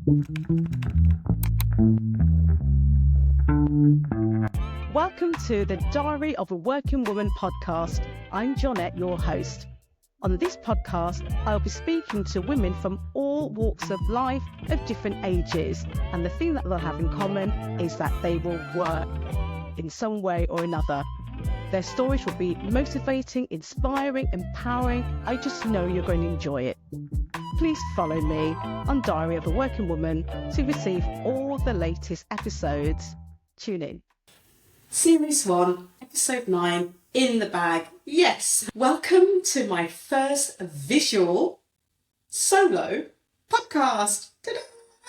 Welcome to the Diary of a Working Woman podcast. I'm Jonette, your host. On this podcast, I'll be speaking to women from all walks of life of different ages. And the thing that they'll have in common is that they will work in some way or another. Their stories will be motivating, inspiring, empowering. I just know you're going to enjoy it. Please follow me on Diary of a Working Woman to receive all the latest episodes. Tune in. Series 1, Episode 9, in the bag. Yes, welcome to my first visual solo podcast. Ta-da!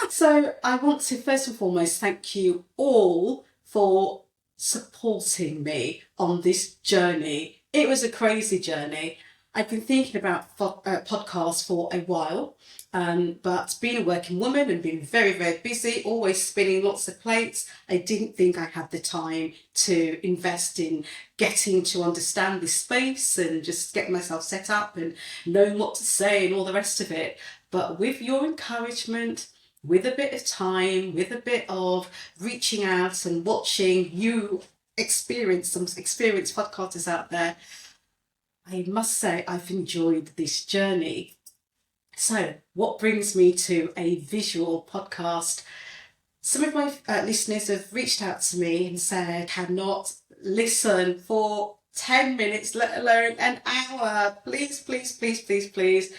So I want to first and foremost thank you all for supporting me on this journey. It was a crazy journey. I've been thinking about podcasts for a while, but being a working woman and being very, very busy, always spinning lots of plates, I didn't think I had the time to invest in getting to understand this space and just getting myself set up and knowing what to say and all the rest of it. But with your encouragement, with a bit of time, with a bit of reaching out and watching you experience some experienced podcasters out there, I must say I've enjoyed this journey. So what brings me to a visual podcast? Some of my listeners have reached out to me and said, cannot listen for 10 minutes, let alone an hour. Please, please, please, please, please.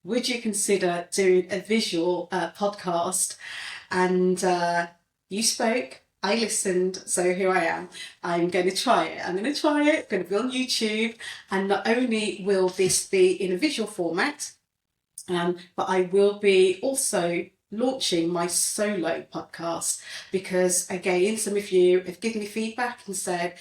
Would you consider doing a visual podcast? And you spoke. I listened, so here I am. I'm going to try it. I'm going to be on YouTube, and not only will this be in a visual format, but I will be also launching my solo podcast because, again, some of you have given me feedback and said,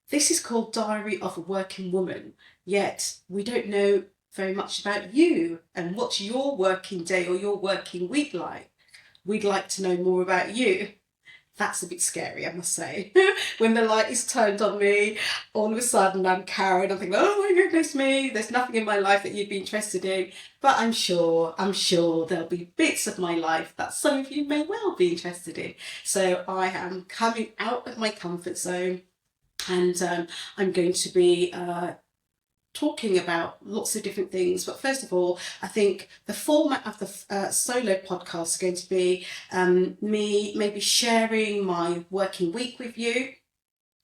this is called Diary of a Working Woman, yet we don't know very much about you and what's your working day or your working week like. We'd like to know more about you. That's a bit scary, I must say. When the light is turned on me, all of a sudden I'm Karen. I'm thinking, oh my goodness me, there's nothing in my life that you'd be interested in. But I'm sure there'll be bits of my life that some of you may well be interested in. So I am coming out of my comfort zone, and I'm going to be talking about lots of different things. But first of all, I think the format of the solo podcast is going to be me maybe sharing my working week with you,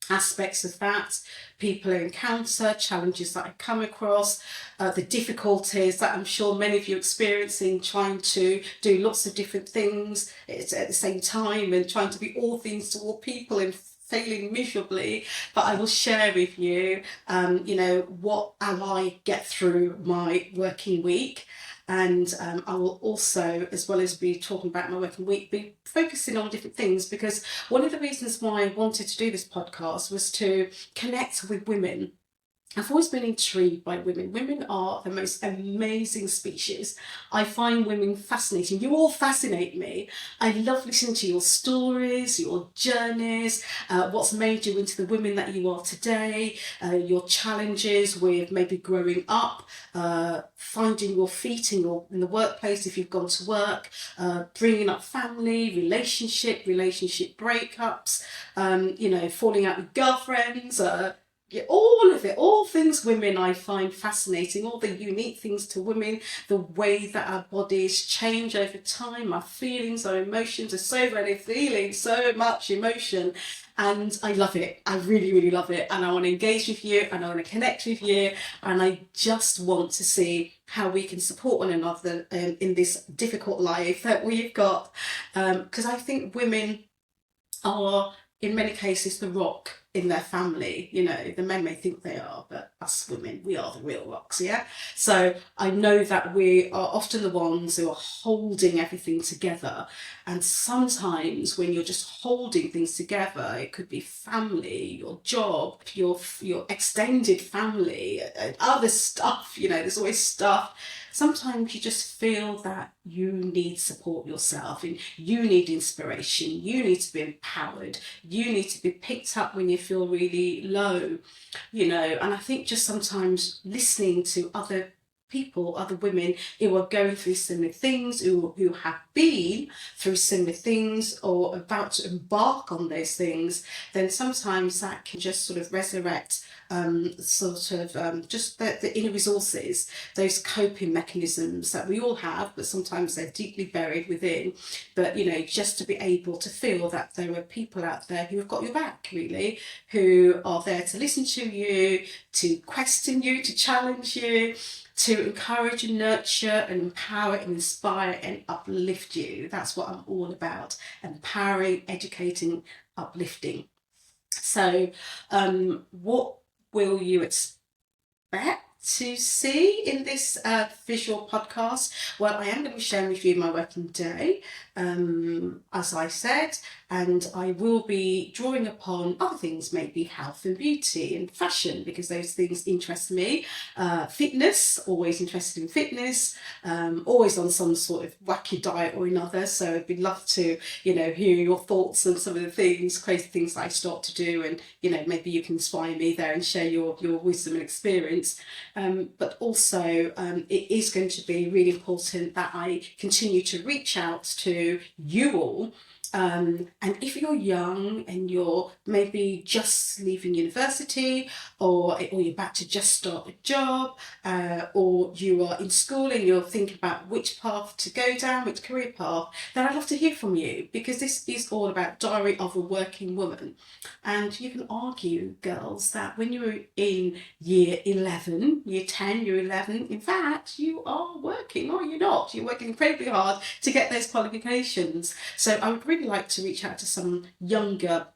aspects of that, people I encounter, challenges that I come across, the difficulties that I'm sure many of you are experiencing trying to do lots of different things at the same time and trying to be all things to all people and failing miserably. But I will share with you, what I get through my working week. And I will also, as well as be talking about my working week, be focusing on different things, because one of the reasons why I wanted to do this podcast was to connect with women. I've always been intrigued by women. Women are the most amazing species. I find women fascinating. You all fascinate me. I love listening to your stories, your journeys, what's made you into the women that you are today, your challenges with maybe growing up, finding your feet in the workplace if you've gone to work, bringing up family, relationship breakups, falling out with girlfriends, all of it, all things women I find fascinating, all the unique things to women, the way that our bodies change over time, our feelings, our emotions, there's so many feelings, so much emotion. And I love it. I really, really love it. And I want to engage with you and I want to connect with you. And I just want to see how we can support one another in this difficult life that we've got. Because I think women are, in many cases, the rock in their family. The men may think they are, but us women, we are the real rocks, yeah? So I know that we are often the ones who are holding everything together. And sometimes when you're just holding things together, it could be family, your job, your extended family, and other stuff, there's always stuff. Sometimes you just feel that you need support yourself and you need inspiration, you need to be empowered, you need to be picked up when you feel really low, and I think just sometimes listening to other people, other women who are going through similar things, who have been through similar things or about to embark on those things, then sometimes that can just sort of resurrect just the inner resources, those coping mechanisms that we all have, but sometimes they're deeply buried within. But, just to be able to feel that there are people out there who have got your back, really, who are there to listen to you, to question you, to challenge you, to encourage and nurture and empower and inspire and uplift you. That's what I'm all about. Empowering, educating, uplifting. So what will you expect to see in this visual podcast? Well, I am going to be sharing with you my working day, as I said, and I will be drawing upon other things, maybe health and beauty and fashion, because those things interest me. Fitness, always interested in fitness, always on some sort of wacky diet or another. So I'd be love to, hear your thoughts on some of the things, crazy things that I start to do, and maybe you can inspire me there and share your wisdom and experience. But also it is going to be really important that I continue to reach out to you all. And if you're young and you're maybe just leaving university, or you're about to just start a job, or you are in school and you're thinking about which path to go down, which career path, then I'd love to hear from you, because this is all about Diary of a Working Woman. And you can argue, girls, that when you're in year 11, year 10, year 11, in fact, you are working, are you not? You're working incredibly hard to get those qualifications. So I would really like to reach out to some younger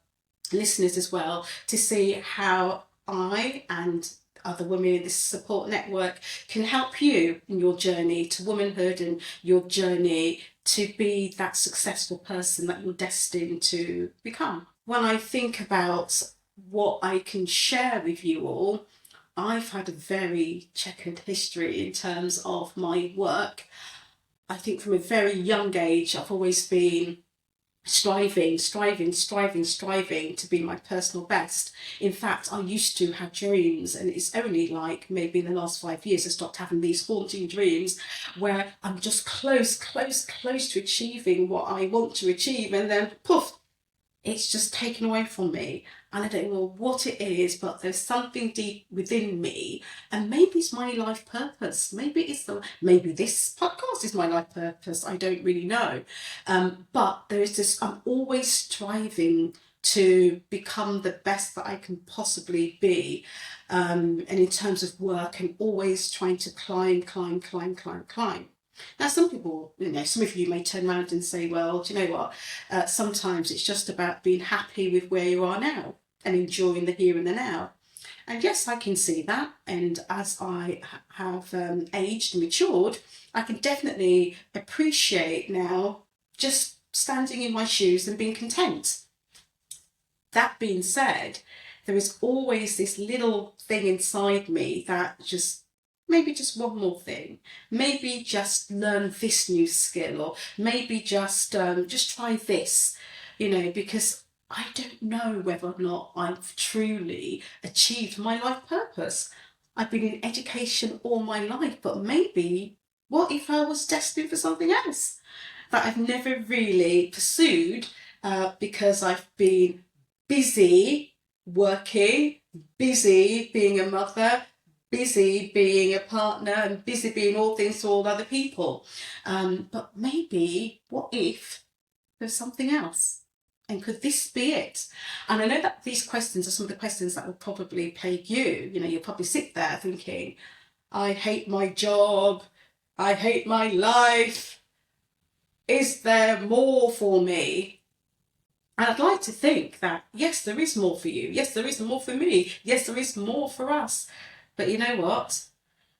listeners as well, to see how I and other women in this support network can help you in your journey to womanhood and your journey to be that successful person that you're destined to become. When I think about what I can share with you all, I've had a very checkered history in terms of my work. I think from a very young age, I've always been striving to be my personal best. In fact, I used to have dreams, and it's only like maybe in the last 5 years I stopped having these haunting dreams where I'm just close to achieving what I want to achieve, and then poof, it's just taken away from me. And I don't know what it is, but there's something deep within me, and maybe it's my life purpose. Maybe this podcast is my life purpose. I don't really know. But there is this, I'm always striving to become the best that I can possibly be. And in terms of work, I'm always trying to climb. Now, some people, some of you may turn around and say, well, do you know what? Sometimes it's just about being happy with where you are now and enjoying the here and the now. And yes, I can see that. And as I have aged and matured, I can definitely appreciate now just standing in my shoes and being content. That being said, there is always this little thing inside me that maybe just one more thing, maybe just learn this new skill, or maybe just try this, because I don't know whether or not I've truly achieved my life purpose. I've been in education all my life, but maybe what if I was destined for something else that I've never really pursued, because I've been busy working, busy being a mother, busy being a partner, and busy being all things to all other people. But maybe, what if there's something else? And could this be it? And I know that these questions are some of the questions that will probably plague you. You'll probably sit there thinking, I hate my job, I hate my life. Is there more for me? And I'd like to think that, yes, there is more for you. Yes, there is more for me. Yes, there is more for us. But you know what?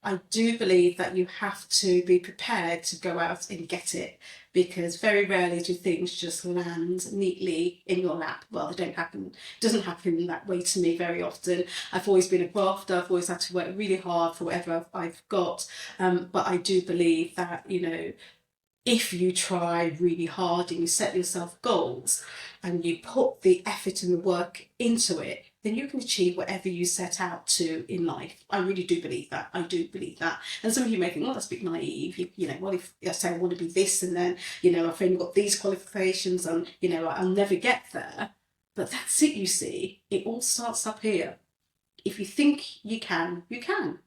I do believe that you have to be prepared to go out and get it, because very rarely do things just land neatly in your lap. Well, they don't happen. It doesn't happen that way to me very often. I've always been a grafter. I've always had to work really hard for whatever I've got. But I do believe that, if you try really hard and you set yourself goals and you put the effort and the work into it, then you can achieve whatever you set out to in life. I really do believe that. I do believe that. And some of you may think, oh, that's a bit naive. You know, well, if I say I want to be this and then, you know, I've only got these qualifications and, you know, I'll never get there. But that's it, you see. It all starts up here. If you think you can, you can.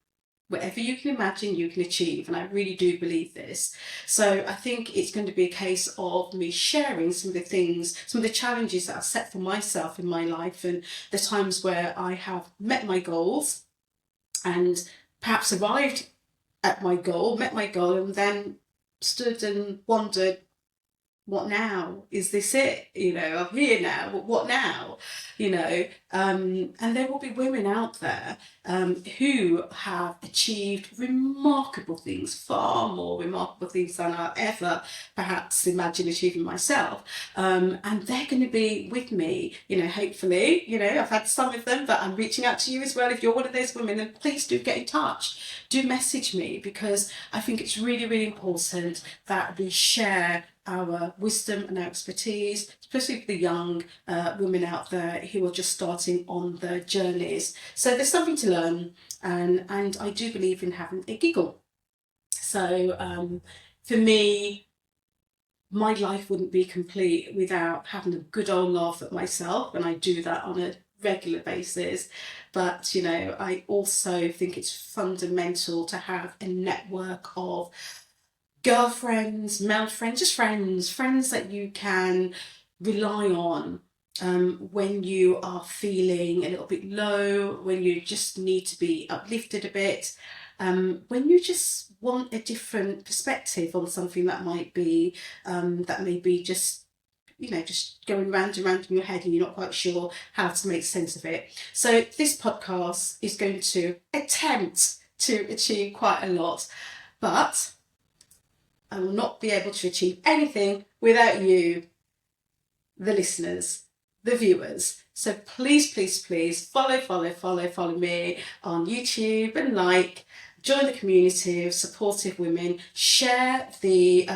Whatever you can imagine, you can achieve. And I really do believe this. So I think it's going to be a case of me sharing some of the things, some of the challenges that I've set for myself in my life and the times where I have met my goals and perhaps arrived at my goal, met my goal, and then stood and wondered, what now? Is this it? You know, I'm here now. What now? You know, and there will be women out there who have achieved remarkable things, far more remarkable things than I ever perhaps imagined achieving myself. And they're going to be with me, you know, hopefully. You know, I've had some of them, but I'm reaching out to you as well. If you're one of those women, then please do get in touch. Do message me, because I think it's really, really important that we share our wisdom and our expertise, especially for the young women out there who are just starting on their journeys. So there's something to learn, and I do believe in having a giggle. So for me, my life wouldn't be complete without having a good old laugh at myself, and I do that on a regular basis. But, you know, I also think it's fundamental to have a network of girlfriends, male friends, just friends that you can rely on when you are feeling a little bit low, when you just need to be uplifted a bit, when you just want a different perspective on something that might be, that may be just, you know, just going round and round in your head and you're not quite sure how to make sense of it. So this podcast is going to attempt to achieve quite a lot, but I will not be able to achieve anything without you, the listeners, the viewers. So please, please, please follow me on YouTube and join the community of supportive women. Share the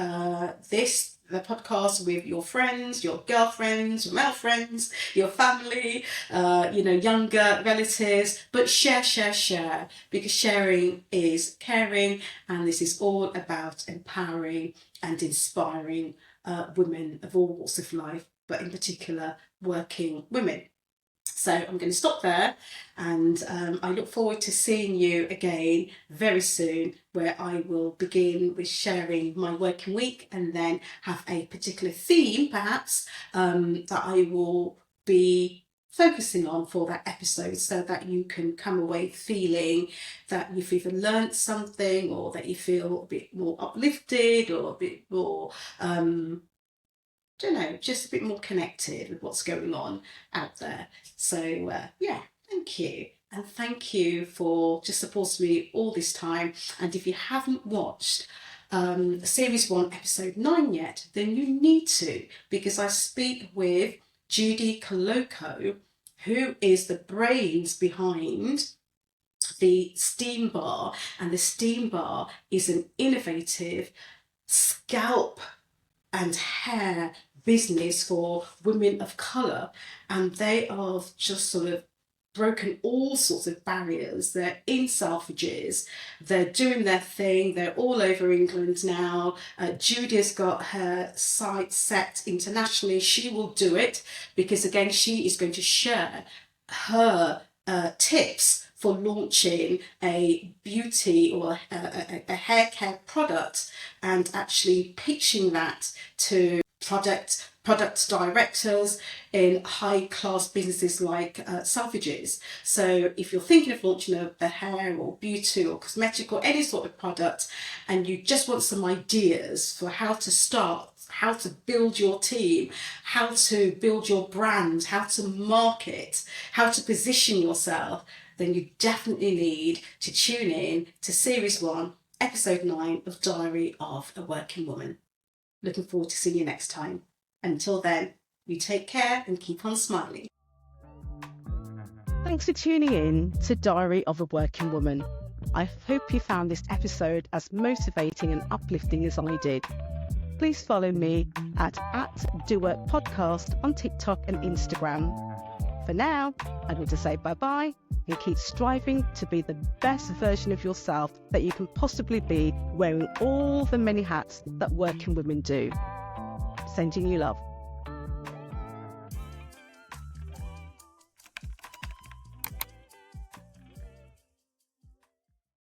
podcast with your friends, your girlfriends, your male friends, your family, younger relatives, but share, because sharing is caring, and this is all about empowering and inspiring women of all walks of life, but in particular working women. So I'm going to stop there, and I look forward to seeing you again very soon, where I will begin with sharing my working week and then have a particular theme perhaps that I will be focusing on for that episode, so that you can come away feeling that you've either learnt something, or that you feel a bit more uplifted, or a bit more just a bit more connected with what's going on out there. So thank you. And thank you for just supporting me all this time. And if you haven't watched Series 1, Episode 9 yet, then you need to, because I speak with Judy Coloco, who is the brains behind the Steam Bar. And the Steam Bar is an innovative scalp and hair business for women of colour, and they have just sort of broken all sorts of barriers. They're in Selfridges, they're doing their thing, they're all over England now. Judy's got her site set internationally. She will do it, because again, she is going to share her tips for launching a beauty or a hair care product, and actually pitching that to product directors in high class businesses like Selfridges. So if you're thinking of launching a hair or beauty or cosmetic or any sort of product, and you just want some ideas for how to start, how to build your team, how to build your brand, how to market, how to position yourself, then you definitely need to tune in to Series 1, Episode 9 of Diary of a Working Woman. Looking forward to seeing you next time. Until then, you take care and keep on smiling. Thanks for tuning in to Diary of a Working Woman. I hope you found this episode as motivating and uplifting as I did. Please follow me at DoWork Podcast on TikTok and Instagram. For now, I'm going to say bye-bye and keep striving to be the best version of yourself that you can possibly be, wearing all the many hats that working women do. Sending you love.